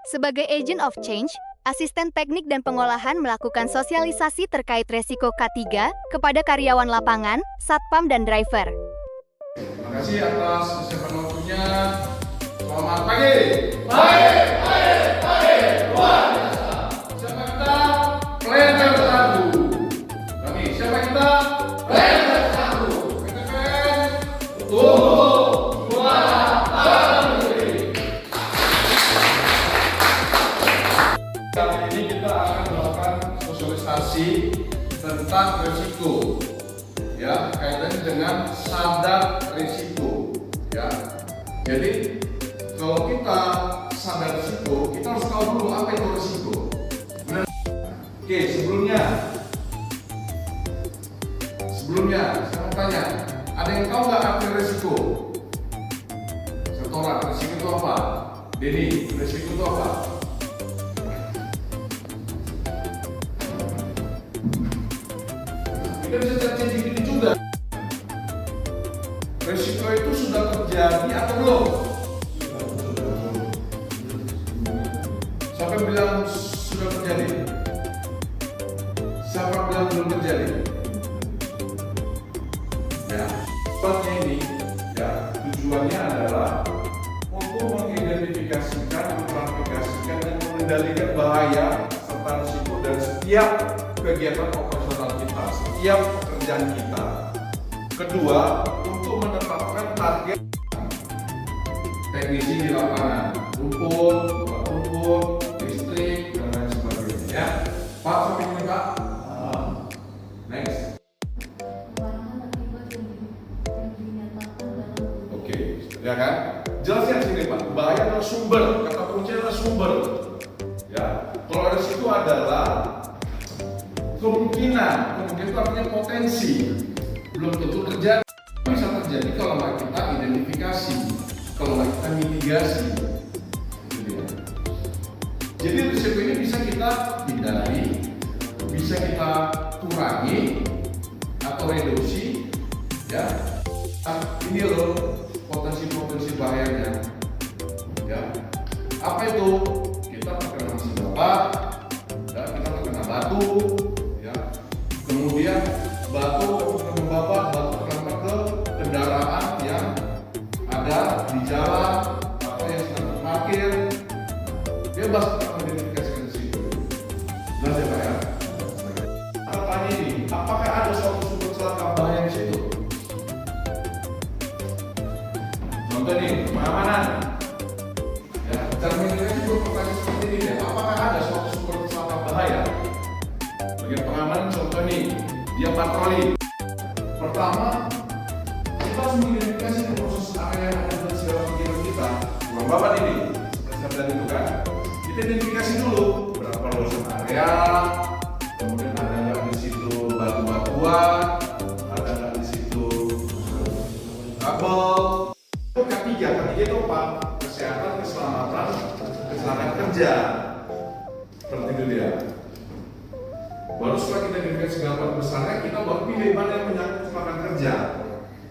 Sebagai agent of change, asisten teknik dan pengolahan melakukan sosialisasi terkait resiko K3 kepada karyawan lapangan, satpam, dan driver. Terima kasih atas kesiapan waktunya. Selamat pagi. Luar biasa. Siapa kita? Planner satu. Kami siapa kita? Planner satu. PTPN. Tunggu. Suara Bapak Menteri. Kali ini kita akan melakukan sosialisasi tentang risiko. Ya, kaitannya dengan sadar risiko. Ya, jadi kalau kita sadar risiko, kita harus tahu dulu apa itu risiko. Benar? Oke, sebelumnya, saya mau tanya, ada yang tahu nggak arti risiko? Setoran, risiko itu apa? Denny, risiko itu apa? Kita bisa cari gini juga. Risiko itu sudah terjadi atau belum? Siapa yang bilang sudah terjadi? Siapa yang bilang belum terjadi? Ya, tujuannya ini, ya, tujuannya adalah untuk mengidentifikasikan, mengklasifikasikan, dan mengendalikan bahaya serta risiko dari setiap kegiatan operasional kita, setiap pekerjaan kita. Kedua, untuk menetapkan target teknisi di lapangan, rumput, listrik, dan lain sebagainya. Ya, Pak, sampai ini Pak. Next. Oke, ya kan? Jelasnya sini Pak. Bahaya adalah sumber, kata kuncinya adalah sumber. Ya, kalau risiko adalah kemungkinan itu artinya potensi, belum tentu terjadi. Bisa terjadi kalau nggak kita identifikasi, kalau nggak kita mitigasi. Jadi risiko ini bisa kita hindari, bisa kita kurangi atau reduksi. Ya, ini loh potensi bahayanya. Ya, apa itu? Kita terkena mesin bapak, ya, kita terkena batu. Kemudian batu membawa batu terlempar ke kendaraan yang ada di jalan atau yang sedang parkir. Bebas kita mengidentifikasikan risiko. Jelas ya Pak ya? Pertanyaan ini, apakah ada suatu sumber celaka bahaya di situ? Contoh nih, pengamanan. Ya, cara mengidentifikasi pertanyaan seperti ini ya. Apakah ada suatu sumber celaka bahaya? Bagian pengamanan contoh nih, dia patroli. Pertama, kita harus mengidentifikasi proses area yang ada di sekitar pikiran kita. Ruang bapak ini, seperti saya bilang itu kan, kita identifikasi dulu berapa luasan area, kemudian ada nggak di situ batu-batuan, ada nggak di situ kabel. Ketiga itu apa? Kesehatan, keselamatan, kecelakaan kerja. Seperti itu dia. Baru setelah kita identifikasi gambar besarnya, kita baru pilih mana yang menyangkut kecelakaan kerja,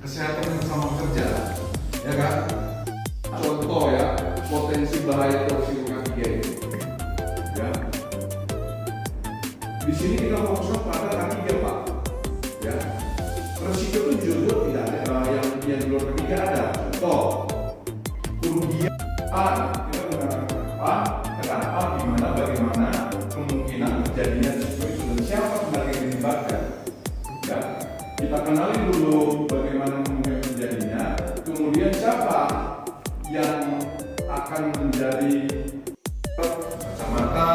kesehatan dan keselamatan kerja, ya kan? Contoh ya, potensi bahaya risiko K3 itu, ya. Di sini kita fokuskan pada K3 Pak, ya. Risiko itu jujur tidak ada, yang di luar K3 ada. Contoh, kerugian, kita menggunakan apa? Kenapa? Gimana? Bagaimana? Kemungkinan terjadinya siapa sebenarnya yang dilibatkan? Ya, kita kenali dulu bagaimana kemungkinan terjadinya, kemudian siapa yang akan menjadi kacamata,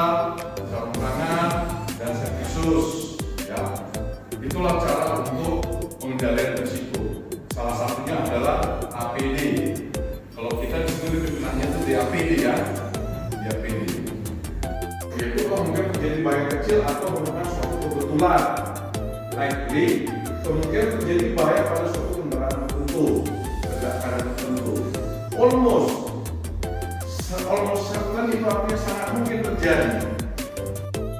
sarung tangan, dan servisus. Ya, itulah cara untuk pengendalian risiko. Salah satunya adalah APD. Kalau kita di sini dikenalnya itu di APD ya, di APD. Yaitu kalau mungkin terjadi bahaya kecil atau merupakan suatu kebetulan, likely kemungkinan terjadi bahaya pada suatu kendaraan tertentu, kendaraan tertentu. Almost certain itu artinya sangat mungkin terjadi.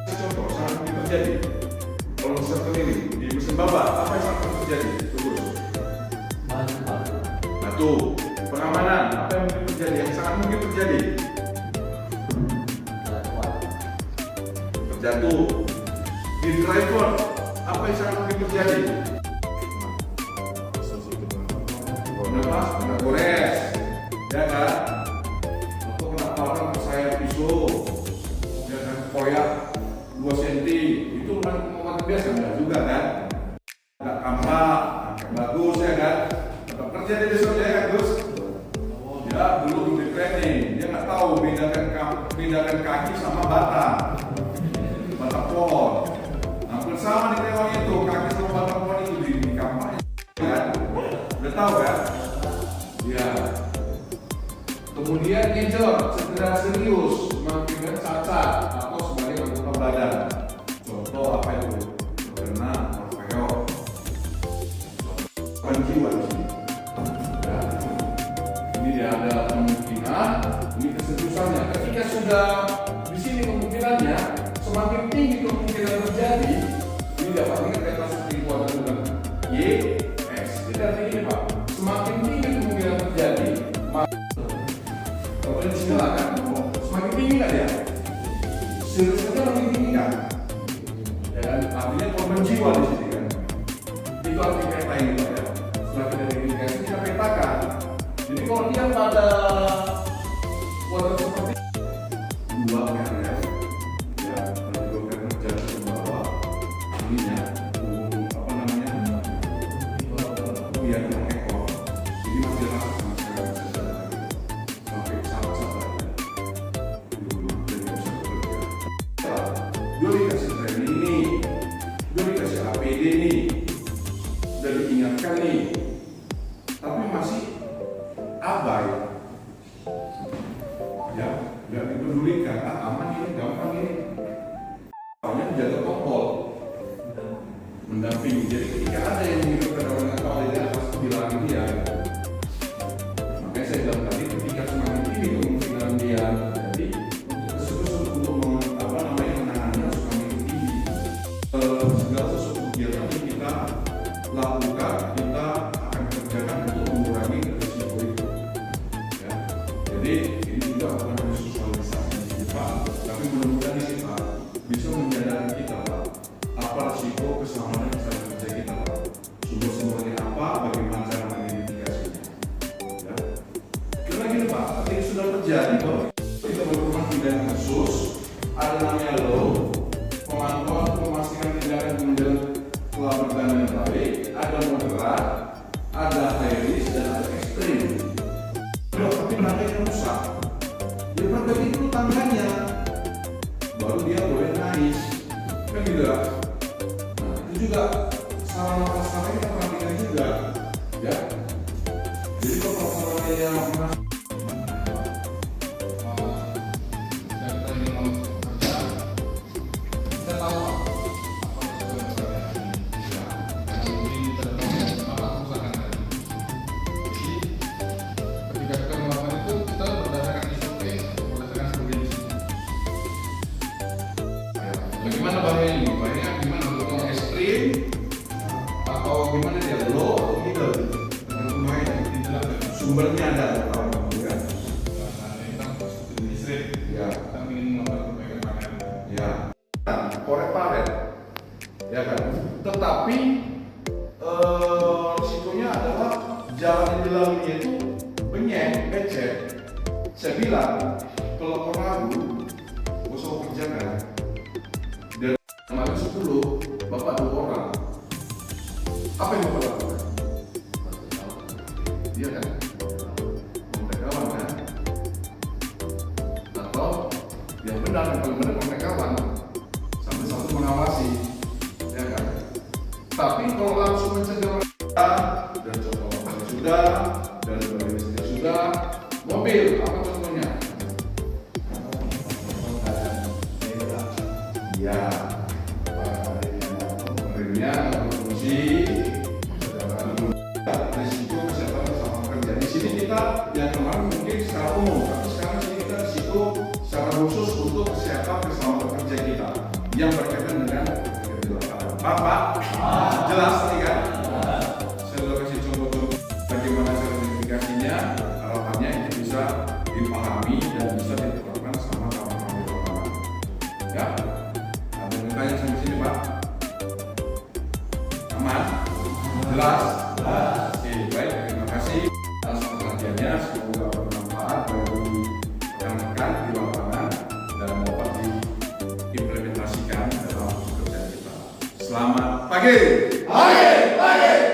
Contoh sangat mungkin terjadi. Almost certain ini di mesin bapak apa yang sangat mungkin terjadi? Batu. Pengamanan apa yang mungkin terjadi? Yang sangat mungkin terjadi. terjatuh. Di driver, apa yang sangat mungkin terjadi? Kena gores, ya kan? Atau kena parang sayap pisau, ya kan? Koyak 2 cm, itu kan pengobatan biasa enggak juga kan? Enggak kampak, bagus ya kan? Tetap kerja di besok ya kan Gus? Ya dulu di training, dia nggak tahu bedakan kaki sama batang pohon. Nah bersama di teori itu kaki sama batang pohon itu di kampanye, kan? Udah tahu kan? Ya. Kemudian injur, cedera serius, mengakibatkan cacat atau sebagai bentuk badan. Contoh apa itu? Terkena orfeo. Jiwa di sini. Ya. Ini dia ada kemungkinan, ini keseriusannya. Ketika sudah di sini kemungkinannya semakin tinggi kemungkinan terjadi. Ini dapat ingat kata seperti kuadran bukan Y, X. Jadi artinya ini Pak, semakin tinggi kemungkinan terjadi, kalau di sini lah kan, semakin tinggi kan ya? Seriusnya lebih tinggi kan? Ya kan? Artinya korban jiwa di sini kan? Itu arti peta ini Pak ya. Setelah kita identifikasi, kita petakan. Jadi kalau dia pada kuadran seperti dua kan ya, dua kan jatuh ke bawah, ininya, apa namanya, biar ekor. Jadi masih rasa sama sekali bisa jalan sampai sahabat-sahabat ya. Dia dikasih training ini, dia dikasih APD nih, udah diingatkan nih, tapi masih abai. Ya, nggak dipedulikan, aman ini, gampang ini. Awalnya menjaga kontrol, mendampingi. Jadi ketika ada yang menghidupkan orang yang tahu dia harus bilangin dia. Makanya saya bilang tadi, ketika semakin tinggi kemungkinan dia jadi untuk menangannya harus semakin tinggi. Segala sesuatu kegiatan yang kita lakukan, kita akan kerjakan untuk mengurangi risiko itu. Ya. Jadi ini juga akan ada sosialisasi di Pak, tapi mudah-mudahan ini Pak bisa menyadarkan kita Pak, apa risiko keselamatan kesehatan kerja kita Pak, sumber-sumbernya apa, bagaimana cara mengidentifikasinya. Ya. Karena gini Pak, ketika sudah terjadi bahwa kita berhubungan pidana khusus, ada namanya law, pemantauan memastikan tindakan menjelang telah berjalan dengan baik, ada moderat, ada high risk dan ada ekstrim. Tapi tangganya rusak, dia perbaiki dulu tangganya, baru dia boleh naik, kan gitu ya. Nah itu juga sarana-sarana kita perhatikan juga, ya. Jadi kalau sarana yang bagaimana bahaya ini? Bahaya gimana? Untuk yang ekstrim atau gimana dia? Low atau middle? Sumbernya ada atau bukan? Ya. Ya. Korek paret, ya kan? Tetapi risikonya adalah jalan yang dilaluinya itu benyek, becek. Saya bilang kalau ragu, usah kerjakan. Kemarin 10, Bapak 2 orang. Apa yang Bapak lakukan? Iya kan? Kontak kawan kan? Atau yang benar, yang paling benar kontak kawan. Sampai satu mengawasi. Ya kan? Tapi kalau langsung mencegah mereka, dan contoh bapaknya sudah, dan istrinya sudah, mobil, apa contohnya? Ya. Berfungsi, risiko kesehatan bersama kerja. Di sini kita yang kemarin mungkin secara umum, tapi sekarang sini kita risiko secara khusus untuk kesehatan keselamatan kerja kita yang berkaitan dengan Bapak. Jelas tadi kan? Saya sudah kasih contoh-contoh bagaimana cara identifikasinya, harapannya itu bisa dipahami dan bisa diterapkan sama kawan-kawan di lapangan. Ya. Selamat pagi. Pagi, pagi.